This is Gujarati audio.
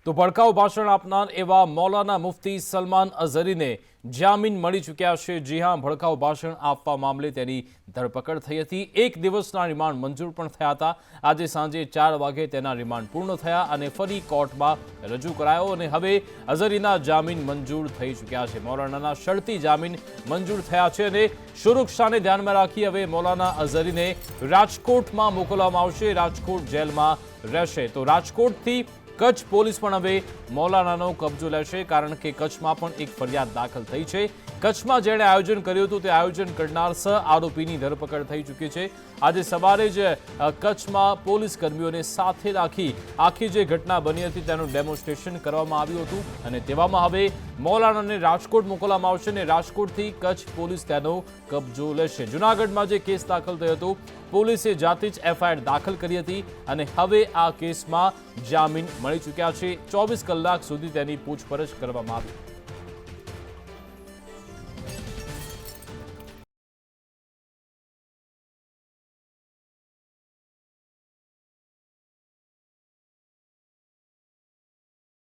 તો ભડકાઉ ભાષણ આપનાર એવા મૌલાના મુફ્તી સલમાન અઝહરીને જામીન મળી ચૂક્યા છે। જી હા, ભડકાઉ ભાષણ આપવા મામલે તેની ધરપકડ થઈ હતી। એક દિવસના રિમાન્ડ મંજૂર પણ થયા હતા। આજે સાંજે 4 વાગે તેના રિમાન્ડ પૂર્ણ થયા અને ફરી કોર્ટમાં રજૂ કરાયો અને હવે અઝહરીના જામીન મંજૂર થઈ ચૂક્યા છે। મૌલાનાના શરતી જામીન મંજૂર થયા છે અને સુરક્ષાને ધ્યાનમાં રાખી હવે મૌલાના અઝહરીને રાજકોટમાં મોકલવામાં આવશે। રાજકોટ જેલમાં રહેશે। તો રાજકોટથી કચ્છ પોલીસ પણ હવે મૌલાનાનો કબજો લેશે, કારણ કે કચ્છમાં પણ એક ફરિયાદ દાખલ થઈ છે। કચ્છમાં જેણે આયોજન કર્યું હતું તે આયોજન કરનાર આરોપીની ધરપકડ થઈ ચૂકી છે। આજે સવારે જ કચ્છમાં પોલીસ કર્મીઓને સાથે રાખી આખી જે ઘટના બની હતી તેનું ડેમોન્સ્ટ્રેશન કરવામાં આવ્યું હતું અને તેવામાં હવે મૌલાનાને રાજકોટ મોકલવામાં આવશે અને રાજકોટથી કચ્છ પોલીસ તેનો કબજો લેશે। જૂનાગઢમાં જે કેસ દાખલ થયો હતો, પોલીસે જાતે જ એફઆઈઆર દાખલ કરી હતી અને હવે આ કેસમાં જામીન મળી ચૂક્યા છે। 24 કલાક સુધી તેની પૂછપરછ કરવામાં આવી।